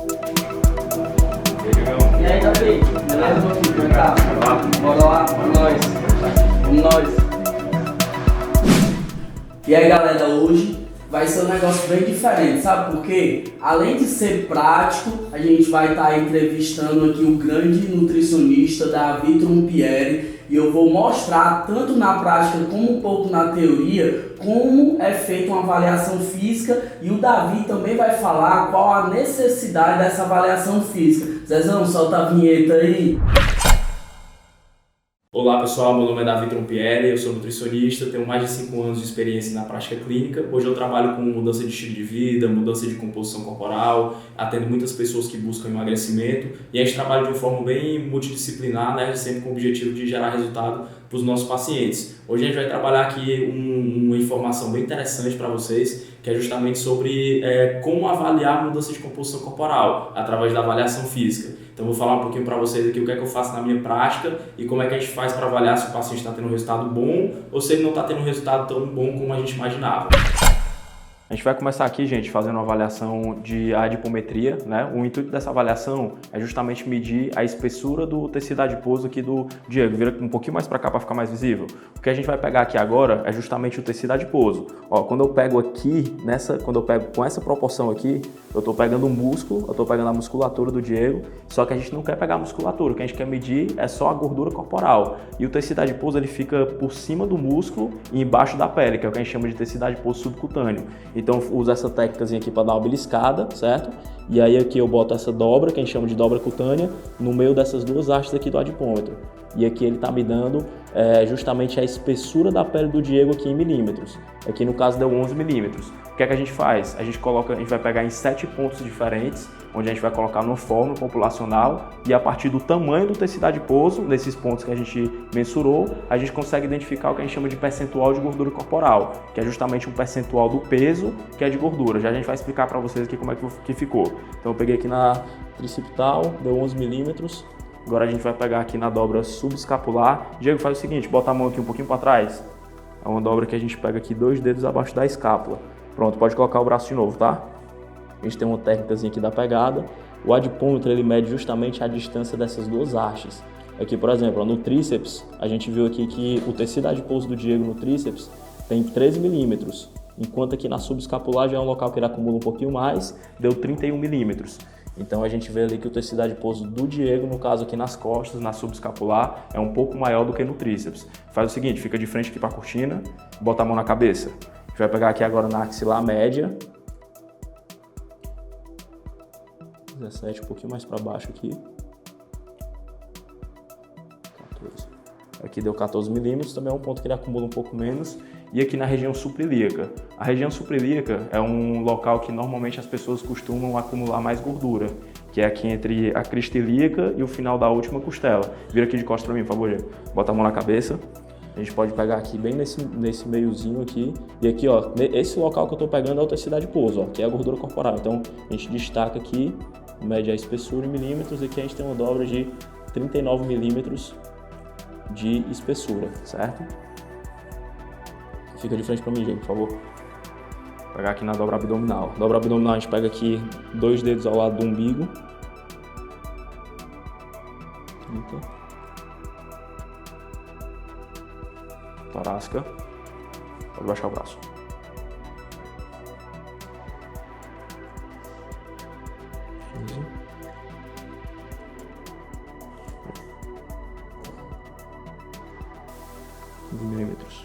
E aí, Davi? Beleza, meu filho? Como é que tá? Bora lá, vamos nós. Vamos nós. E aí, galera, hoje vai ser um negócio bem diferente, sabe por quê? Além de ser prático, a gente vai estar entrevistando aqui o grande nutricionista Davi Trumpieri e eu vou mostrar tanto na prática como um pouco na teoria como é feita uma avaliação física e o Davi também vai falar qual a necessidade dessa avaliação física. Zezão, solta a vinheta aí. Olá pessoal, meu nome é Davi Trumpieri, eu sou nutricionista, tenho mais de 5 anos de experiência na prática clínica. Hoje eu trabalho com mudança de estilo de vida, mudança de composição corporal, atendo muitas pessoas que buscam emagrecimento e a gente trabalha de uma forma bem multidisciplinar, né, sempre com o objetivo de gerar resultado para os nossos pacientes. Hoje a gente vai trabalhar aqui uma informação bem interessante para vocês, que é justamente sobre como avaliar a mudança de composição corporal através da avaliação física. Então vou falar um pouquinho para vocês aqui o que é que eu faço na minha prática e como é que a gente faz para avaliar se o paciente está tendo um resultado bom ou se ele não está tendo um resultado tão bom como a gente imaginava. A gente vai começar aqui, gente, fazendo uma avaliação de adipometria, né? O intuito dessa avaliação é justamente medir a espessura do tecido adiposo aqui do Diego. Vira um pouquinho mais para cá para ficar mais visível. O que a gente vai pegar aqui agora é justamente o tecido adiposo. Ó, quando eu pego aqui, quando eu pego com essa proporção aqui, eu estou pegando o músculo, eu estou pegando a musculatura do Diego, só que a gente não quer pegar a musculatura, o que a gente quer medir é só a gordura corporal. E o tecido adiposo ele fica por cima do músculo e embaixo da pele, que é o que a gente chama de tecido adiposo subcutâneo. Então uso essa técnica aqui para dar uma beliscada, certo? E aí aqui eu boto essa dobra, que a gente chama de dobra cutânea, no meio dessas duas hastes aqui do adipômetro. E aqui ele está me dando justamente a espessura da pele do Diego aqui em milímetros. Aqui no caso deu 11 milímetros. O que é que a gente faz? A gente vai pegar em 7 pontos diferentes, onde a gente vai colocar numa fórmula populacional e a partir do tamanho do tecido adiposo, nesses pontos que a gente mensurou, a gente consegue identificar o que a gente chama de percentual de gordura corporal, que é justamente um percentual do peso que é de gordura. Já a gente vai explicar para vocês aqui como é que ficou. Então eu peguei aqui na tricipital, deu 11 milímetros. Agora a gente vai pegar aqui na dobra subescapular. Diego, faz o seguinte, bota a mão aqui um pouquinho para trás. É uma dobra que a gente pega aqui 2 dedos abaixo da escápula. Pronto, pode colocar o braço de novo, tá? A gente tem uma técnicazinha aqui da pegada. O adipômetro, ele mede justamente a distância dessas duas hastes. Aqui, por exemplo, no tríceps, a gente viu aqui que o tecido adiposo do Diego no tríceps tem 13 milímetros, enquanto aqui na subescapular já é um local que ele acumula um pouquinho mais, deu 31 milímetros. Então a gente vê ali que o tecido adiposo do Diego, no caso aqui nas costas, na subescapular, é um pouco maior do que no tríceps. Faz o seguinte, fica de frente aqui para a cortina, bota a mão na cabeça. A gente vai pegar aqui agora na axilar média. 17, um pouquinho mais para baixo aqui. 14. Aqui deu 14 milímetros, também é um ponto que ele acumula um pouco menos. E aqui na região suprilíaca. A região suprilíaca é um local que normalmente as pessoas costumam acumular mais gordura, que é aqui entre a crista ilíaca e o final da última costela. Vira aqui de costas para mim, por favor, Diego. Bota a mão na cabeça. A gente pode pegar aqui bem nesse meiozinho aqui. E aqui, ó, esse local que eu tô pegando é o tecido adiposo, ó, que é a gordura corporal. Então, a gente destaca aqui, mede a espessura em milímetros. E aqui a gente tem uma dobra de 39 milímetros de espessura, certo? Fica de frente para mim, gente, por favor. Vou pegar aqui na dobra abdominal. Dobra abdominal, a gente pega aqui 2 dedos ao lado do umbigo. 30. Torácica, pode baixar o braço. Milímetros.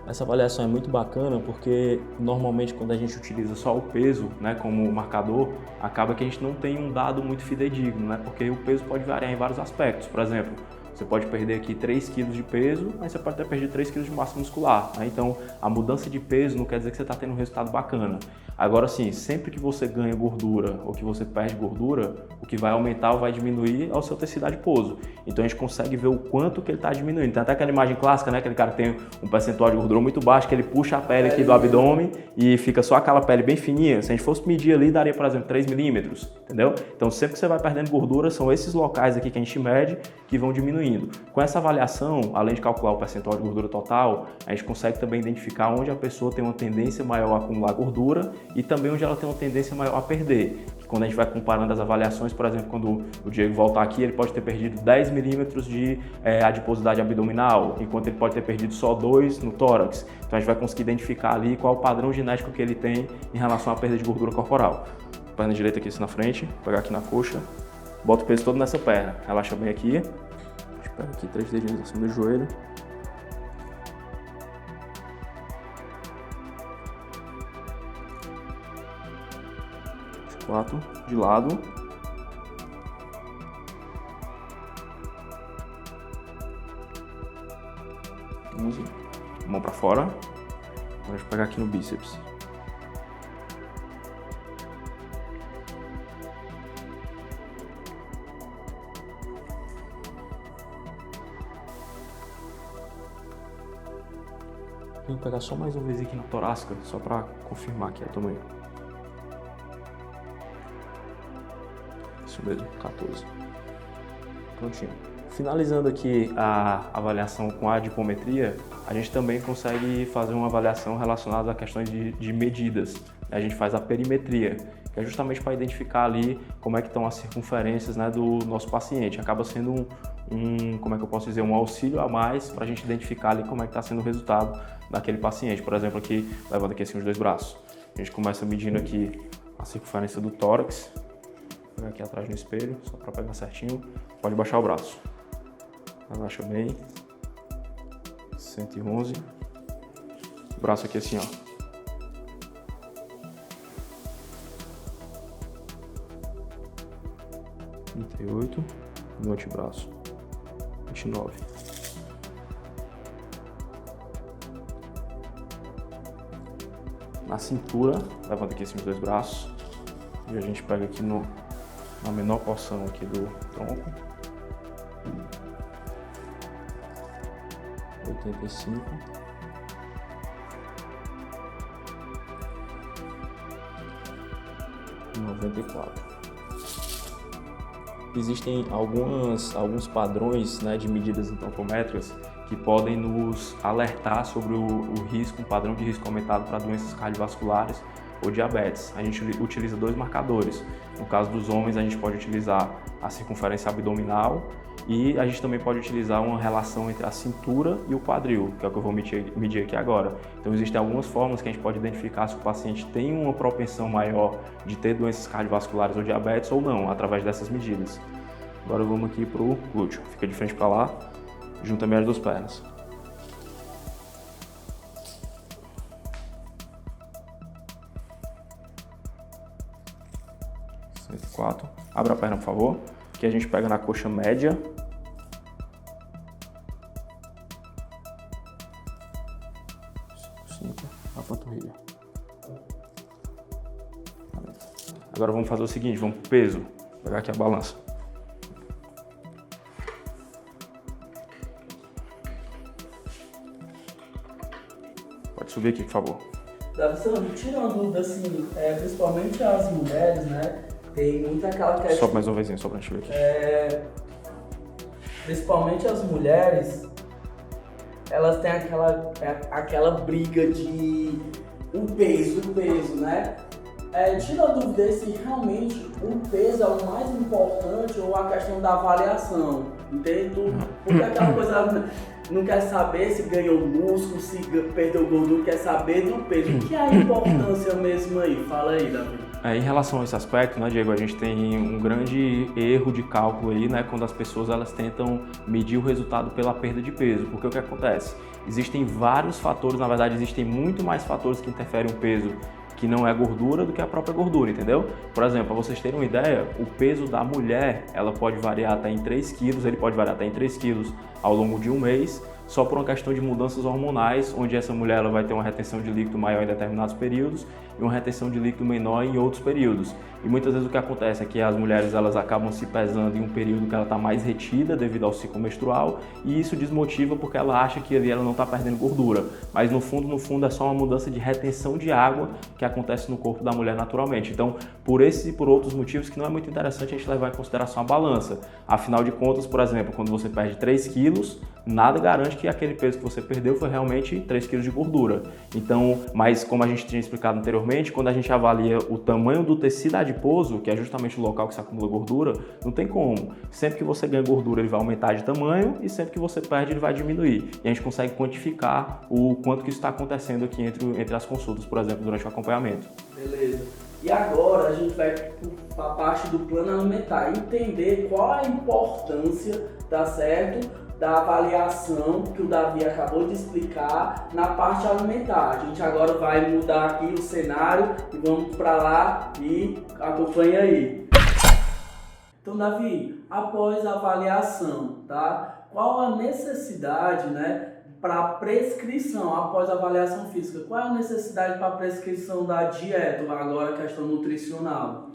Essa avaliação é muito bacana porque normalmente quando a gente utiliza só o peso, né, como marcador, acaba que a gente não tem um dado muito fidedigno, né, porque o peso pode variar em vários aspectos. Por exemplo, você pode perder aqui 3 kg de peso, mas você pode ter perdido 3 kg de massa muscular, né? Então, a mudança de peso não quer dizer que você está tendo um resultado bacana. Agora sim, sempre que você ganha gordura ou que você perde gordura, o que vai aumentar ou vai diminuir é o seu tecido adiposo. Então a gente consegue ver o quanto que ele está diminuindo. Tem até aquela imagem clássica, né? Aquele cara que tem um percentual de gordura muito baixo, que ele puxa a pele aqui do abdômen e fica só aquela pele bem fininha. Se a gente fosse medir ali, daria, por exemplo, 3 milímetros, entendeu? Então sempre que você vai perdendo gordura, são esses locais aqui que a gente mede que vão diminuindo. diminuindo. Com essa avaliação, além de calcular o percentual de gordura total, a gente consegue também identificar onde a pessoa tem uma tendência maior a acumular gordura e também onde ela tem uma tendência maior a perder. Quando a gente vai comparando as avaliações, por exemplo, quando o Diego voltar aqui, ele pode ter perdido 10 milímetros de adiposidade abdominal, enquanto ele pode ter perdido só 2 no tórax. Então a gente vai conseguir identificar ali qual é o padrão genético que ele tem em relação à perda de gordura corporal. Perna direita aqui na frente, vou pegar aqui na coxa, bota o peso todo nessa perna, relaxa bem aqui, a gente pega aqui 3 dedinhos acima do joelho. Quatro de lado. Mão para fora. Agora a gente pegar aqui no bíceps. Vou pegar só mais uma vez aqui na torácica, só para confirmar aqui o tamanho. Isso mesmo, 14. Prontinho. Finalizando aqui a avaliação com a adipometria, a gente também consegue fazer uma avaliação relacionada a questões de medidas. A gente faz a perimetria, que é justamente para identificar ali como é que estão as circunferências, né, do nosso paciente. Acaba sendo como é que eu posso dizer, um auxílio a mais para a gente identificar ali como é que está sendo o resultado daquele paciente. Por exemplo, aqui, levando aqui assim os 2 braços. A gente começa medindo aqui a circunferência do tórax. Vou pegar aqui atrás no espelho, só para pegar certinho. Pode baixar o braço. Abaixa bem. 111. Braço aqui assim, ó. 38. No antebraço. 29. Na cintura, levanta aqui assim os 2 braços. E a gente pega aqui na menor porção aqui do tronco. 85. E 94. Existem alguns padrões, né, de medidas antropométricas que podem nos alertar sobre o risco, um padrão de risco aumentado para doenças cardiovasculares ou diabetes. A gente utiliza 2 marcadores. No caso dos homens, a gente pode utilizar a circunferência abdominal e a gente também pode utilizar uma relação entre a cintura e o quadril, que é o que eu vou medir aqui agora. Então, existem algumas formas que a gente pode identificar se o paciente tem uma propensão maior de ter doenças cardiovasculares ou diabetes ou não, através dessas medidas. Agora vamos aqui para o glúteo. Fica de frente para lá, junta as 2 pernas. Abra a perna, por favor. Aqui a gente pega na coxa média. A panturrilha. Agora vamos fazer o seguinte, vamos pro peso. Vou pegar aqui a balança. Pode subir aqui, por favor. Davi, tira uma dúvida assim, principalmente as mulheres, né? Tem muita aquela questão. Sobe mais uma vezinha, só pra gente ver aqui. Principalmente as mulheres, elas têm aquela briga de o peso, né? Tira a dúvida se realmente o peso é o mais importante ou a questão da avaliação, entende? Porque aquela coisa não quer saber se ganhou músculo, se perdeu gordura, quer saber do peso. O que é a importância mesmo aí? Fala aí, Davi. Em relação a esse aspecto, né, Diego, a gente tem um grande erro de cálculo aí, né, quando as pessoas elas tentam medir o resultado pela perda de peso, porque o que acontece? Existem vários fatores, na verdade existem muito mais fatores que interferem o peso que não é gordura do que a própria gordura, entendeu? Por exemplo, para vocês terem uma ideia, o peso da mulher, ela pode variar até em 3 quilos, ele pode variar até em 3 quilos ao longo de um mês, só por uma questão de mudanças hormonais, onde essa mulher ela vai ter uma retenção de líquido maior em determinados períodos e uma retenção de líquido menor em outros períodos. E muitas vezes o que acontece é que as mulheres elas acabam se pesando em um período que ela está mais retida devido ao ciclo menstrual, e isso desmotiva porque ela acha que ali ela não está perdendo gordura, mas no fundo é só uma mudança de retenção de água que acontece no corpo da mulher naturalmente. Então, por esses e por outros motivos que não é muito interessante a gente levar em consideração a balança. Afinal de contas, por exemplo, quando você perde 3 quilos, nada garante que aquele peso que você perdeu foi realmente 3 quilos de gordura. Então, mas como a gente tinha explicado anteriormente, quando a gente avalia o tamanho do tecido adiposo, que é justamente o local que se acumula gordura, não tem como. Sempre que você ganha gordura, ele vai aumentar de tamanho, e sempre que você perde, ele vai diminuir. E a gente consegue quantificar o quanto que isso está acontecendo aqui entre as consultas, por exemplo, durante o acompanhamento. Beleza. E agora a gente vai para a parte do plano alimentar, entender qual a importância, tá certo, da avaliação que o Davi acabou de explicar na parte alimentar. A gente agora vai mudar aqui o cenário e vamos para lá e acompanha aí. Então, Davi, após a avaliação, tá? Qual a necessidade, né, para prescrição, após a avaliação física? Qual é a necessidade para a prescrição da dieta, agora a questão nutricional?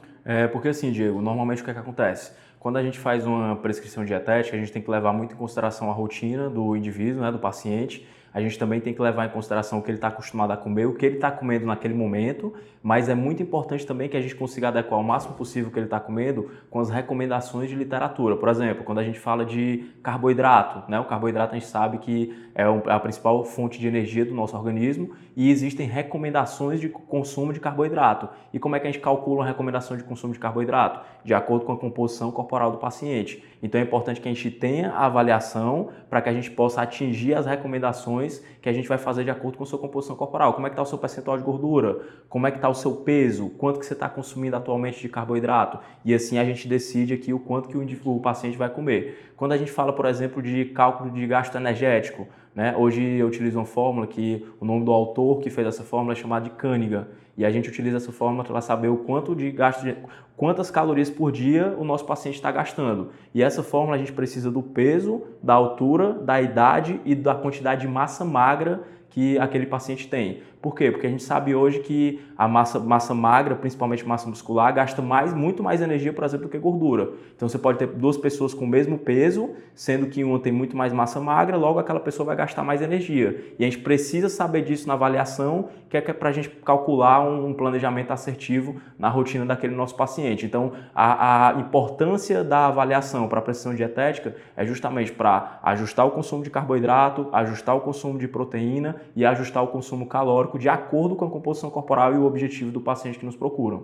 Porque assim, Diego, normalmente o que é que acontece? Quando a gente faz uma prescrição dietética, a gente tem que levar muito em consideração a rotina do indivíduo, né, do paciente. A gente também tem que levar em consideração o que ele está acostumado a comer, o que ele está comendo naquele momento, mas é muito importante também que a gente consiga adequar o máximo possível o que ele está comendo com as recomendações de literatura. Por exemplo, quando a gente fala de carboidrato, né? O carboidrato a gente sabe que é a principal fonte de energia do nosso organismo e existem recomendações de consumo de carboidrato. E como é que a gente calcula uma recomendação de consumo de carboidrato? De acordo com a composição corporal do paciente. Então é importante que a gente tenha a avaliação para que a gente possa atingir as recomendações que a gente vai fazer de acordo com a sua composição corporal. Como é que está o seu percentual de gordura? Como é que está o seu peso? Quanto que você está consumindo atualmente de carboidrato? E assim a gente decide aqui o quanto que o paciente vai comer. Quando a gente fala, por exemplo, de cálculo de gasto energético, né? Hoje eu utilizo uma fórmula que o nome do autor que fez essa fórmula é chamado de Cunningham. E a gente utiliza essa fórmula para saber o quanto de gasto quantas calorias por dia o nosso paciente está gastando. E essa fórmula a gente precisa do peso, da altura, da idade e da quantidade de massa magra que aquele paciente tem. Por quê? Porque a gente sabe hoje que a massa magra, principalmente massa muscular, gasta muito mais energia, por exemplo, do que gordura. Então você pode ter duas pessoas com o mesmo peso, sendo que uma tem muito mais massa magra, logo aquela pessoa vai gastar mais energia. E a gente precisa saber disso na avaliação, que é para a gente calcular um planejamento assertivo na rotina daquele nosso paciente. Então a importância da avaliação para a prescrição dietética é justamente para ajustar o consumo de carboidrato, ajustar o consumo de proteína e ajustar o consumo calórico de acordo com a composição corporal e o objetivo do paciente que nos procuram.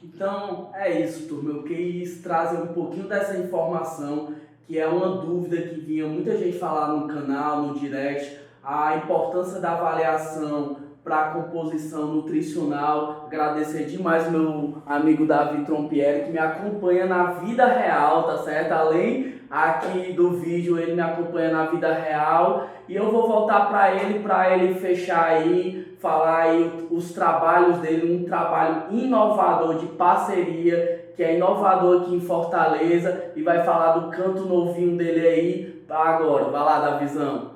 Então é isso, turma. Eu quis trazer um pouquinho dessa informação, que é uma dúvida que vinha muita gente falar no canal, no direct, a importância da avaliação para a composição nutricional. Agradecer demais meu amigo Davi Trompieri, que me acompanha na vida real, tá certo? Além aqui do vídeo, ele me acompanha na vida real. E eu vou voltar para ele fechar aí, falar aí os trabalhos dele, um trabalho inovador de parceria, que é inovador aqui em Fortaleza, e vai falar do canto novinho dele aí. Agora, vai lá, Davizão.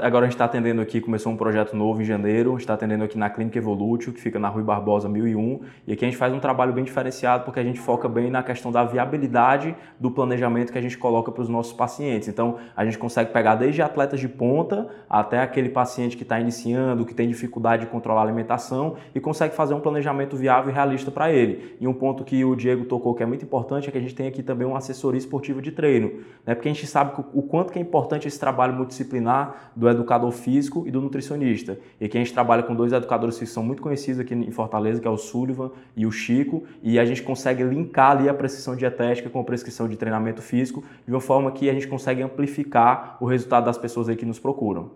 Agora a gente está atendendo aqui, começou um projeto novo em janeiro, a gente está atendendo aqui na Clínica Evolutio, que fica na Rui Barbosa 1001, e aqui a gente faz um trabalho bem diferenciado, porque a gente foca bem na questão da viabilidade do planejamento que a gente coloca para os nossos pacientes. Então, a gente consegue pegar desde atletas de ponta até aquele paciente que está iniciando, que tem dificuldade de controlar a alimentação, e consegue fazer um planejamento viável e realista para ele. E um ponto que o Diego tocou que é muito importante é que a gente tem aqui também uma assessoria esportiva de treino, né? Porque a gente sabe que o quanto que é importante esse trabalho multidisciplinar do educador físico e do nutricionista. E aqui a gente trabalha com dois educadores que são muito conhecidos aqui em Fortaleza, que é o Sullivan e o Chico, e a gente consegue linkar ali a prescrição dietética com a prescrição de treinamento físico de uma forma que a gente consegue amplificar o resultado das pessoas aí que nos procuram.